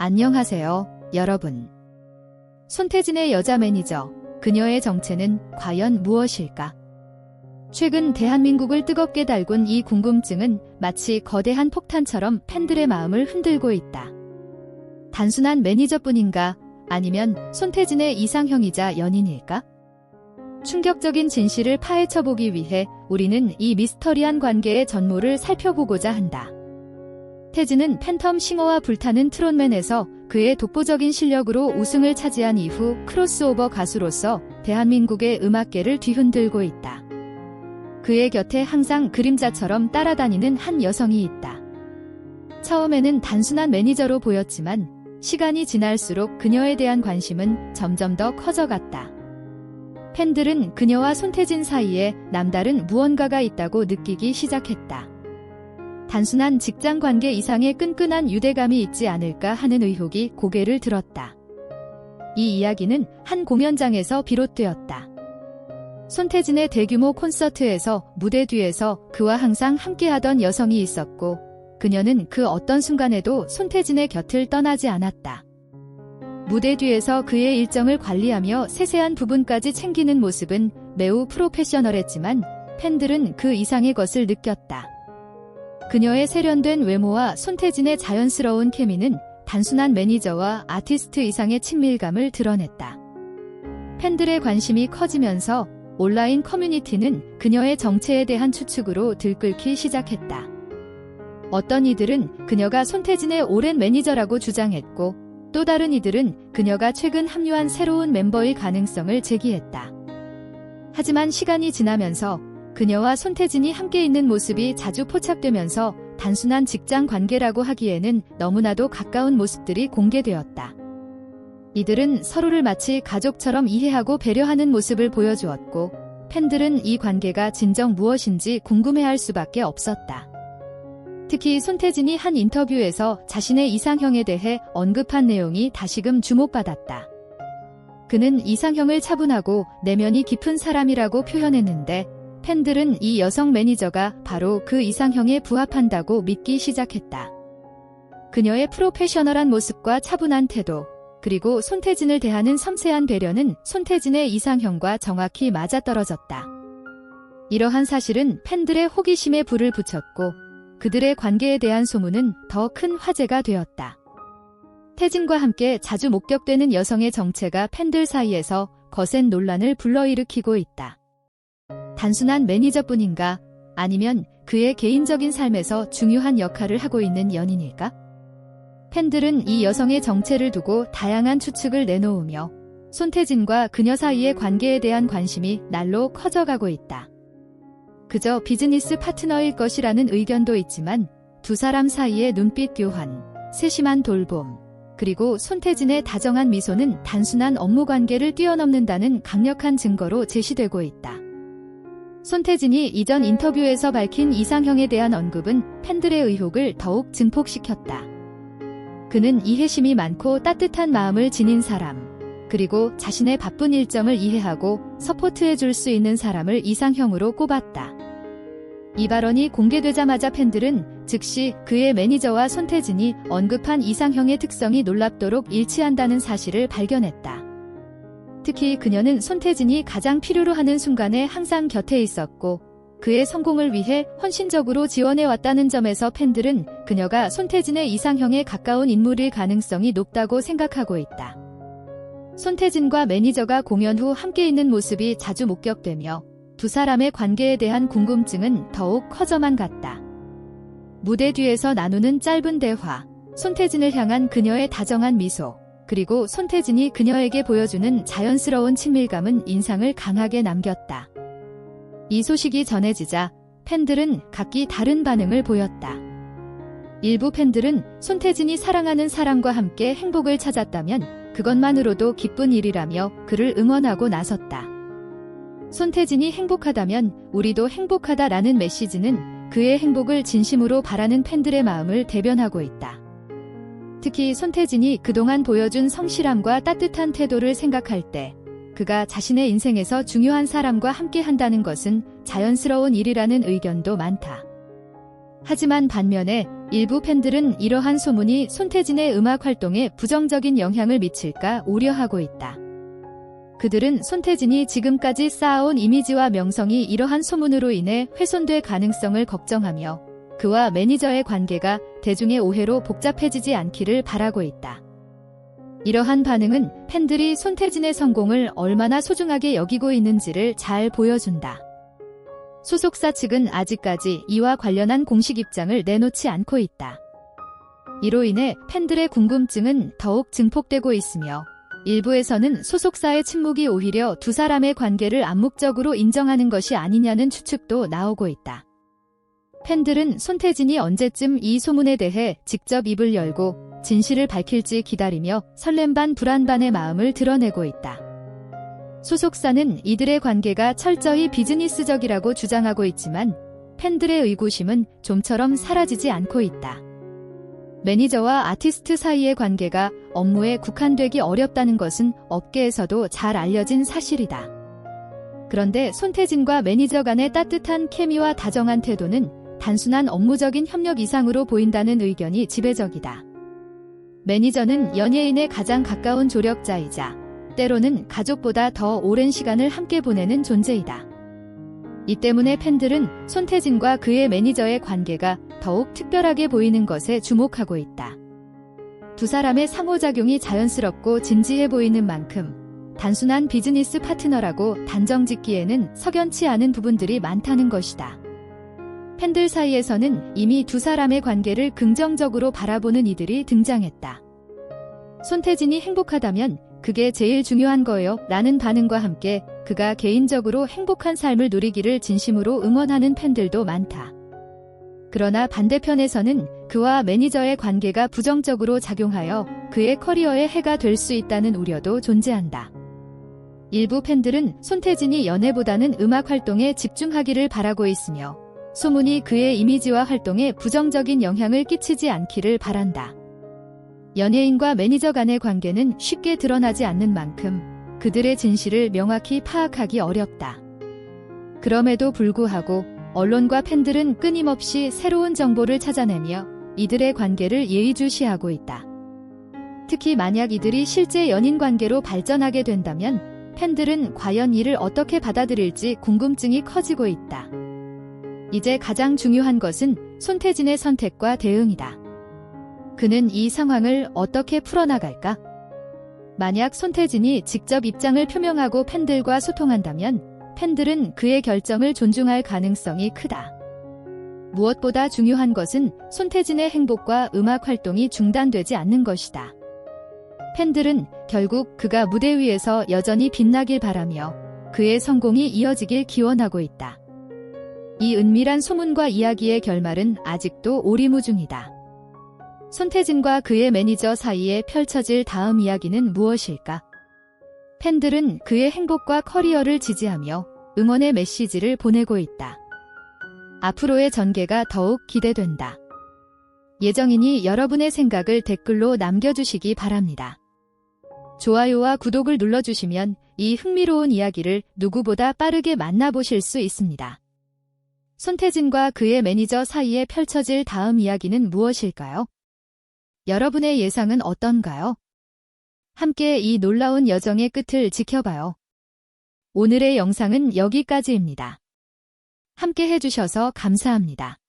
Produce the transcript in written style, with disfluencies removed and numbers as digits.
안녕하세요, 여러분. 손태진의 여자 매니저, 그녀의 정체는 과연 무엇일까? 최근 대한민국을 뜨겁게 달군 이 궁금증은 마치 거대한 폭탄처럼 팬들의 마음을 흔들고 있다. 단순한 매니저뿐인가? 아니면 손태진의 이상형이자 연인일까? 충격적인 진실을 파헤쳐보기 위해 우리는 이 미스터리한 관계의 전모를 살펴보고자 한다. 태진은 팬텀 싱어와 불타는 트롯맨에서 그의 독보적인 실력으로 우승을 차지한 이후 크로스오버 가수로서 대한민국의 음악계를 뒤흔들고 있다. 그의 곁에 항상 그림자처럼 따라다니는 한 여성이 있다. 처음에는 단순한 매니저로 보였지만 시간이 지날수록 그녀에 대한 관심은 점점 더 커져갔다. 팬들은 그녀와 손태진 사이에 남다른 무언가가 있다고 느끼기 시작했다. 단순한 직장 관계 이상의 끈끈한 유대감이 있지 않을까 하는 의혹이 고개를 들었다. 이 이야기는 한 공연장에서 비롯되었다. 손태진의 대규모 콘서트에서 무대 뒤에서 그와 항상 함께하던 여성이 있었고, 그녀는 그 어떤 순간에도 손태진의 곁을 떠나지 않았다. 무대 뒤에서 그의 일정을 관리하며 세세한 부분까지 챙기는 모습은 매우 프로페셔널했지만 팬들은 그 이상의 것을 느꼈다. 그녀의 세련된 외모와 손태진의 자연스러운 케미는 단순한 매니저와 아티스트 이상의 친밀감을 드러냈다. 팬들의 관심이 커지면서 온라인 커뮤니티는 그녀의 정체에 대한 추측으로 들끓기 시작했다. 어떤 이들은 그녀가 손태진의 오랜 매니저라고 주장했고, 또 다른 이들은 그녀가 최근 합류한 새로운 멤버일 가능성을 제기했다. 하지만 시간이 지나면서 그녀와 손태진이 함께 있는 모습이 자주 포착되면서 단순한 직장 관계라고 하기에는 너무나도 가까운 모습들이 공개되었다. 이들은 서로를 마치 가족처럼 이해하고 배려하는 모습을 보여주었고, 팬들은 이 관계가 진정 무엇인지 궁금해할 수밖에 없었다. 특히 손태진이 한 인터뷰에서 자신의 이상형에 대해 언급한 내용이 다시금 주목받았다. 그는 이상형을 차분하고 내면이 깊은 사람이라고 표현했는데, 팬들은 이 여성 매니저가 바로 그 이상형에 부합한다고 믿기 시작했다. 그녀의 프로페셔널한 모습과 차분한 태도, 그리고 손태진을 대하는 섬세한 배려는 손태진의 이상형과 정확히 맞아떨어졌다. 이러한 사실은 팬들의 호기심에 불을 붙였고, 그들의 관계에 대한 소문은 더 큰 화제가 되었다. 태진과 함께 자주 목격되는 여성의 정체가 팬들 사이에서 거센 논란을 불러일으키고 있다. 단순한 매니저뿐인가? 아니면 그의 개인적인 삶에서 중요한 역할을 하고 있는 연인일까? 팬들은 이 여성의 정체를 두고 다양한 추측을 내놓으며 손태진과 그녀 사이의 관계에 대한 관심이 날로 커져가고 있다. 그저 비즈니스 파트너일 것이라는 의견도 있지만 두 사람 사이의 눈빛 교환, 세심한 돌봄, 그리고 손태진의 다정한 미소는 단순한 업무 관계를 뛰어넘는다는 강력한 증거로 제시되고 있다. 손태진이 이전 인터뷰에서 밝힌 이상형에 대한 언급은 팬들의 의혹을 더욱 증폭시켰다. 그는 이해심이 많고 따뜻한 마음을 지닌 사람, 그리고 자신의 바쁜 일정을 이해하고 서포트해줄 수 있는 사람을 이상형으로 꼽았다. 이 발언이 공개되자마자 팬들은 즉시 그의 매니저와 손태진이 언급한 이상형의 특성이 놀랍도록 일치한다는 사실을 발견했다. 특히 그녀는 손태진이 가장 필요로 하는 순간에 항상 곁에 있었고, 그의 성공을 위해 헌신적으로 지원해왔다는 점에서 팬들은 그녀가 손태진의 이상형에 가까운 인물일 가능성이 높다고 생각하고 있다. 손태진과 매니저가 공연 후 함께 있는 모습이 자주 목격되며 두 사람의 관계에 대한 궁금증은 더욱 커져만 갔다. 무대 뒤에서 나누는 짧은 대화, 손태진을 향한 그녀의 다정한 미소, 그리고 손태진이 그녀에게 보여주는 자연스러운 친밀감은 인상을 강하게 남겼다. 이 소식이 전해지자 팬들은 각기 다른 반응을 보였다. 일부 팬들은 손태진이 사랑하는 사람과 함께 행복을 찾았다면 그것만으로도 기쁜 일이라며 그를 응원하고 나섰다. 손태진이 행복하다면 우리도 행복하다라는 메시지는 그의 행복을 진심으로 바라는 팬들의 마음을 대변하고 있다. 특히 손태진이 그동안 보여준 성실함과 따뜻한 태도를 생각할 때 그가 자신의 인생에서 중요한 사람과 함께 한다는 것은 자연스러운 일이라는 의견도 많다. 하지만 반면에 일부 팬들은 이러한 소문이 손태진의 음악 활동에 부정적인 영향을 미칠까 우려하고 있다. 그들은 손태진이 지금까지 쌓아온 이미지와 명성이 이러한 소문으로 인해 훼손될 가능성을 걱정하며 그와 매니저의 관계가 대중의 오해로 복잡해지지 않기를 바라고 있다. 이러한 반응은 팬들이 손태진의 성공을 얼마나 소중하게 여기고 있는지를 잘 보여준다. 소속사 측은 아직까지 이와 관련한 공식 입장을 내놓지 않고 있다. 이로 인해 팬들의 궁금증은 더욱 증폭되고 있으며 일부에서는 소속사의 침묵이 오히려 두 사람의 관계를 암묵적으로 인정하는 것이 아니냐는 추측도 나오고 있다. 팬들은 손태진이 언제쯤 이 소문에 대해 직접 입을 열고 진실을 밝힐지 기다리며 설렘 반 불안 반의 마음을 드러내고 있다. 소속사는 이들의 관계가 철저히 비즈니스적이라고 주장하고 있지만 팬들의 의구심은 좀처럼 사라지지 않고 있다. 매니저와 아티스트 사이의 관계가 업무에 국한되기 어렵다는 것은 업계에서도 잘 알려진 사실이다. 그런데 손태진과 매니저 간의 따뜻한 케미와 다정한 태도는 단순한 업무적인 협력 이상으로 보인다는 의견이 지배적이다. 매니저는 연예인의 가장 가까운 조력자이자 때로는 가족보다 더 오랜 시간을 함께 보내는 존재이다. 이 때문에 팬들은 손태진과 그의 매니저의 관계가 더욱 특별하게 보이는 것에 주목하고 있다. 두 사람의 상호작용이 자연스럽고 진지해 보이는 만큼 단순한 비즈니스 파트너라고 단정 짓기에는 석연치 않은 부분들이 많다는 것이다. 팬들 사이에서는 이미 두 사람의 관계를 긍정적으로 바라보는 이들이 등장했다. 손태진이 행복하다면 그게 제일 중요한 거예요 라는 반응과 함께 그가 개인적으로 행복한 삶을 누리기를 진심으로 응원하는 팬들도 많다. 그러나 반대편에서는 그와 매니저의 관계가 부정적으로 작용하여 그의 커리어에 해가 될 수 있다는 우려도 존재한다. 일부 팬들은 손태진이 연애보다는 음악 활동에 집중하기를 바라고 있으며 소문이 그의 이미지와 활동에 부정적인 영향을 끼치지 않기를 바란다. 연예인과 매니저 간의 관계는 쉽게 드러나지 않는 만큼 그들의 진실을 명확히 파악하기 어렵다. 그럼에도 불구하고 언론과 팬들은 끊임없이 새로운 정보를 찾아내며 이들의 관계를 예의주시하고 있다. 특히 만약 이들이 실제 연인 관계로 발전하게 된다면 팬들은 과연 이를 어떻게 받아들일지 궁금증이 커지고 있다. 이제 가장 중요한 것은 손태진의 선택과 대응이다. 그는 이 상황을 어떻게 풀어나갈까? 만약 손태진이 직접 입장을 표명하고 팬들과 소통한다면 팬들은 그의 결정을 존중할 가능성이 크다. 무엇보다 중요한 것은 손태진의 행복과 음악 활동이 중단되지 않는 것이다. 팬들은 결국 그가 무대 위에서 여전히 빛나길 바라며 그의 성공이 이어지길 기원하고 있다. 이 은밀한 소문과 이야기의 결말은 아직도 오리무중이다. 손태진과 그의 매니저 사이에 펼쳐질 다음 이야기는 무엇일까? 팬들은 그의 행복과 커리어를 지지하며 응원의 메시지를 보내고 있다. 앞으로의 전개가 더욱 기대된다. 예정이니 여러분의 생각을 댓글로 남겨주시기 바랍니다. 좋아요와 구독을 눌러주시면 이 흥미로운 이야기를 누구보다 빠르게 만나보실 수 있습니다. 손태진과 그의 매니저 사이에 펼쳐질 다음 이야기는 무엇일까요? 여러분의 예상은 어떤가요? 함께 이 놀라운 여정의 끝을 지켜봐요. 오늘의 영상은 여기까지입니다. 함께 해주셔서 감사합니다.